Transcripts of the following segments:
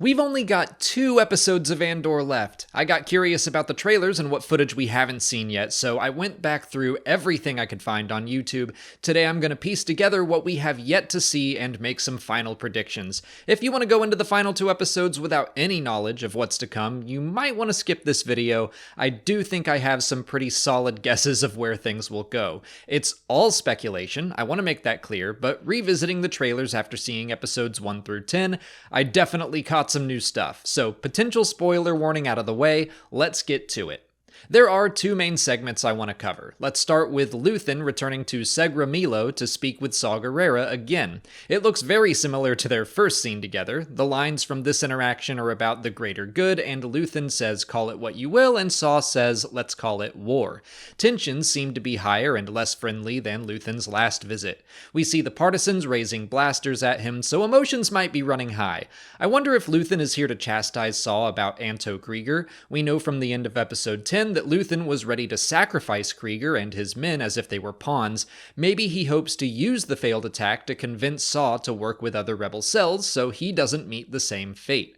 We've only got 2 episodes of Andor left. I got curious about the trailers and what footage we haven't seen yet, so I went back through everything I could find on YouTube. Today I'm going to piece together what we have yet to see and make some final predictions. If you want to go into the final 2 episodes without any knowledge of what's to come, you might want to skip this video. I do think I have some pretty solid guesses of where things will go. It's all speculation, I want to make that clear, but revisiting the trailers after seeing episodes 1 through 10, I definitely caught some new stuff, so potential spoiler warning out of the way, let's get to it. There are 2 main segments I want to cover. Let's start with Luthen returning to Segra Milo to speak with Saw Gerrera again. It looks very similar to their first scene together. The lines from this interaction are about the greater good, and Luthen says, "Call it what you will," and Saw says, "Let's call it war." Tensions seem to be higher and less friendly than Luthen's last visit. We see the partisans raising blasters at him, so emotions might be running high. I wonder if Luthen is here to chastise Saw about Anto Kreegyr. We know from the end of episode 10 that Luthen was ready to sacrifice Kreegyr and his men as if they were pawns. Maybe he hopes to use the failed attack to convince Saw to work with other rebel cells so he doesn't meet the same fate.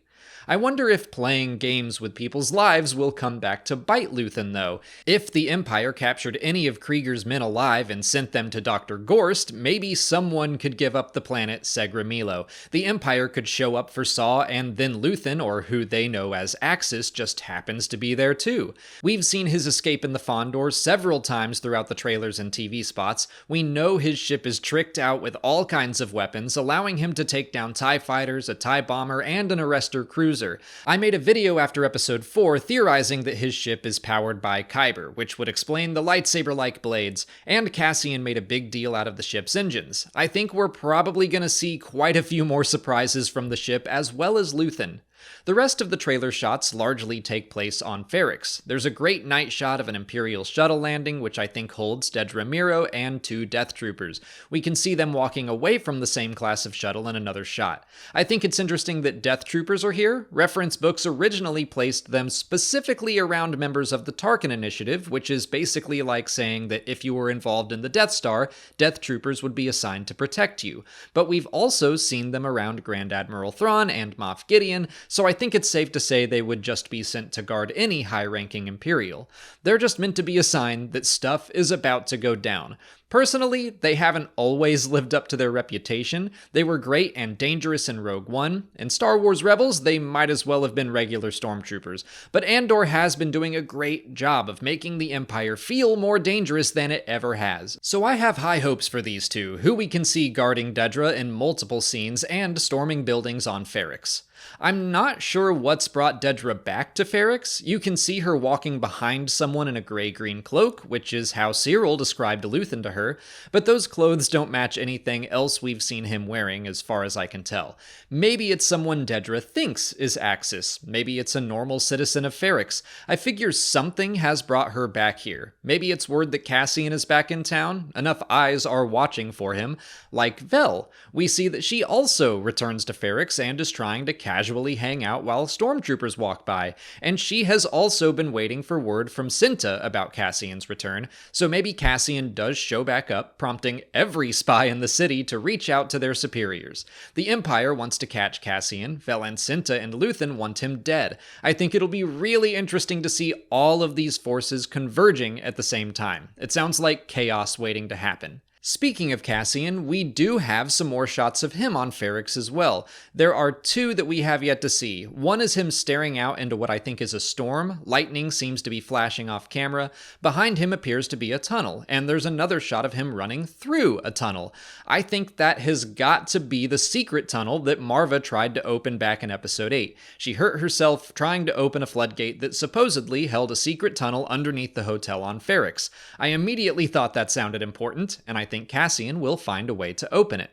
I wonder if playing games with people's lives will come back to bite Luthen, though. If the Empire captured any of Kreegyr's men alive and sent them to Dr. Gorst, maybe someone could give up the planet Segra Milo. The Empire could show up for Saw, and then Luthen, or who they know as Axis, just happens to be there too. We've seen his escape in the Fondor several times throughout the trailers and TV spots. We know his ship is tricked out with all kinds of weapons, allowing him to take down TIE fighters, a TIE bomber, and an Arrestor cruiser. I made a video after episode 4 theorizing that his ship is powered by Kyber, which would explain the lightsaber-like blades, and Cassian made a big deal out of the ship's engines. I think we're probably going to see quite a few more surprises from the ship as well as Luthen. The rest of the trailer shots largely take place on Ferrix. There's a great night shot of an Imperial shuttle landing, which I think holds Dedra Meero and 2 Death Troopers. We can see them walking away from the same class of shuttle in another shot. I think it's interesting that Death Troopers are here. Reference books originally placed them specifically around members of the Tarkin Initiative, which is basically like saying that if you were involved in the Death Star, Death Troopers would be assigned to protect you. But we've also seen them around Grand Admiral Thrawn and Moff Gideon, so I think it's safe to say they would just be sent to guard any high-ranking Imperial. They're just meant to be a sign that stuff is about to go down. Personally, they haven't always lived up to their reputation. They were great and dangerous in Rogue One. In Star Wars Rebels, they might as well have been regular stormtroopers. But Andor has been doing a great job of making the Empire feel more dangerous than it ever has. So I have high hopes for these 2, who we can see guarding Dedra in multiple scenes and storming buildings on Ferrix. I'm not sure what's brought Dedra back to Ferrix. You can see her walking behind someone in a gray-green cloak, which is how Cyril described Luthen to her, but those clothes don't match anything else we've seen him wearing as far as I can tell. Maybe it's someone Dedra thinks is Axis. Maybe it's a normal citizen of Ferrix. I figure something has brought her back here. Maybe it's word that Cassian is back in town. Enough eyes are watching for him. Like Vel. We see that she also returns to Ferrix and is trying to casually hang out while stormtroopers walk by, and she has also been waiting for word from Cinta about Cassian's return, so maybe Cassian does show back up, prompting every spy in the city to reach out to their superiors. The Empire wants to catch Cassian, Vel and Cinta and Luthen want him dead. I think it'll be really interesting to see all of these forces converging at the same time. It sounds like chaos waiting to happen. Speaking of Cassian, we do have some more shots of him on Ferrix as well. There are 2 that we have yet to see. One is him staring out into what I think is a storm. Lightning seems to be flashing off camera. Behind him appears to be a tunnel, and there's another shot of him running through a tunnel. I think that has got to be the secret tunnel that Marva tried to open back in episode 8. She hurt herself trying to open a floodgate that supposedly held a secret tunnel underneath the hotel on Ferrix. I immediately thought that sounded important, and I think Cassian will find a way to open it.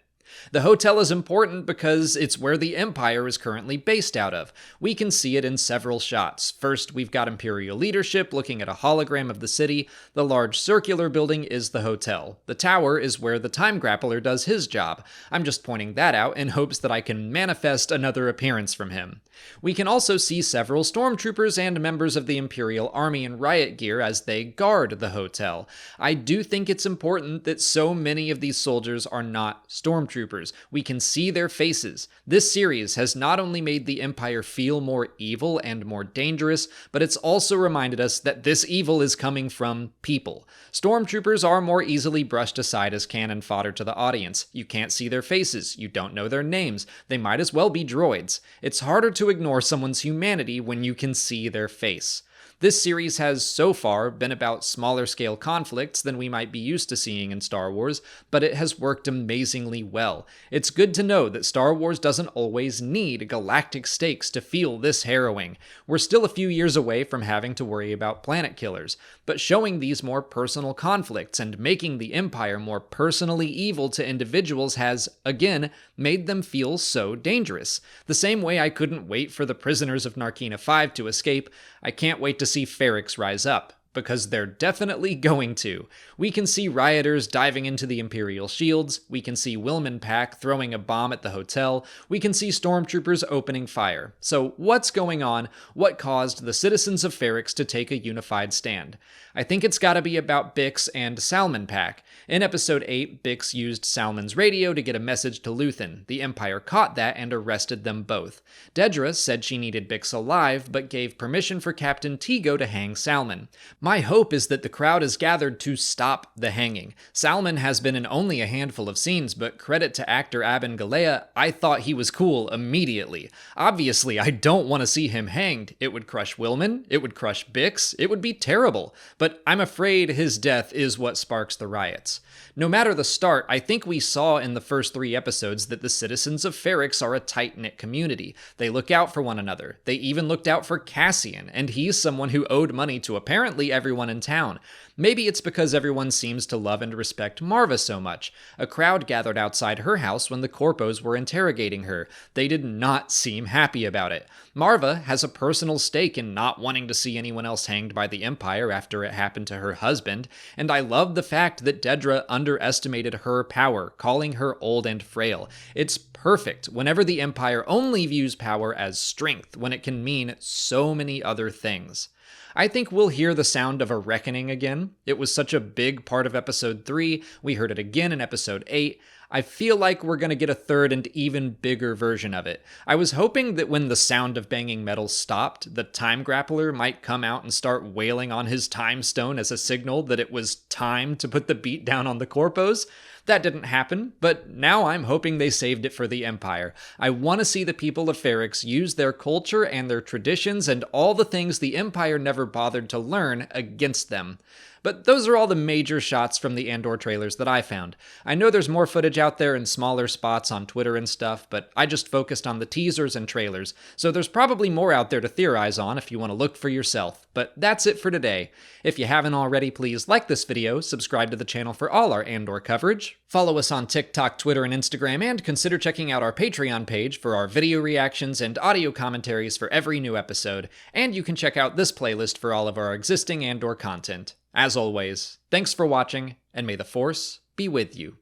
The hotel is important because it's where the Empire is currently based out of. We can see it in several shots. First, we've got Imperial leadership looking at a hologram of the city. The large circular building is the hotel. The tower is where the Time Grappler does his job. I'm just pointing that out in hopes that I can manifest another appearance from him. We can also see several stormtroopers and members of the Imperial Army in riot gear as they guard the hotel. I do think it's important that so many of these soldiers are not stormtroopers. stormtroopers. We can see their faces. This series has not only made the Empire feel more evil and more dangerous, but it's also reminded us that this evil is coming from people. Stormtroopers are more easily brushed aside as cannon fodder to the audience. You can't see their faces. You don't know their names. They might as well be droids. It's harder to ignore someone's humanity when you can see their face. This series has, so far, been about smaller scale conflicts than we might be used to seeing in Star Wars, but it has worked amazingly well. It's good to know that Star Wars doesn't always need galactic stakes to feel this harrowing. We're still a few years away from having to worry about planet killers, but showing these more personal conflicts and making the Empire more personally evil to individuals has, again, made them feel so dangerous. The same way I couldn't wait for the prisoners of Narkina 5 to escape, I can't wait to see Ferrix rise up, because they're definitely going to. We can see rioters diving into the Imperial shields, we can see Wilman Pack throwing a bomb at the hotel, we can see stormtroopers opening fire. So what's going on? What caused the citizens of Ferrix to take a unified stand? I think it's gotta be about Bix and Salman Pack. In episode 8, Bix used Salman's radio to get a message to Luthen. The Empire caught that and arrested them both. Dedra said she needed Bix alive, but gave permission for Captain Tigo to hang Salman. My hope is that the crowd is gathered to stop the hanging. Salman has been in only a handful of scenes, but credit to actor Abin Galea, I thought he was cool immediately. Obviously, I don't want to see him hanged. It would crush Wilman, it would crush Bix, it would be terrible. But I'm afraid his death is what sparks the riots. No matter the start, I think we saw in the first 3 episodes that the citizens of Ferrix are a tight-knit community. They look out for one another. They even looked out for Cassian, and he's someone who owed money to apparently everyone in town. Maybe it's because everyone seems to love and respect Marva so much. A crowd gathered outside her house when the Corpos were interrogating her. They did not seem happy about it. Marva has a personal stake in not wanting to see anyone else hanged by the Empire after it happened to her husband, and I love the fact that Dedra underestimated her power, calling her old and frail. It's perfect whenever the Empire only views power as strength, when it can mean so many other things. I think we'll hear the sound of a reckoning again. It was such a big part of episode 3, we heard it again in episode 8. I feel like we're going to get a third and even bigger version of it. I was hoping that when the sound of banging metal stopped, the time grappler might come out and start wailing on his time stone as a signal that it was time to put the beat down on the Corpos. That didn't happen, but now I'm hoping they saved it for the Empire. I want to see the people of Ferrix use their culture and their traditions and all the things the Empire never bothered to learn against them. But those are all the major shots from the Andor trailers that I found. I know there's more footage out there in smaller spots on Twitter and stuff, but I just focused on the teasers and trailers, so there's probably more out there to theorize on if you want to look for yourself. But that's it for today. If you haven't already, please like this video, subscribe to the channel for all our Andor coverage, follow us on TikTok, Twitter, and Instagram, and consider checking out our Patreon page for our video reactions and audio commentaries for every new episode, and you can check out this playlist for all of our existing Andor content. As always, thanks for watching, and may the Force be with you.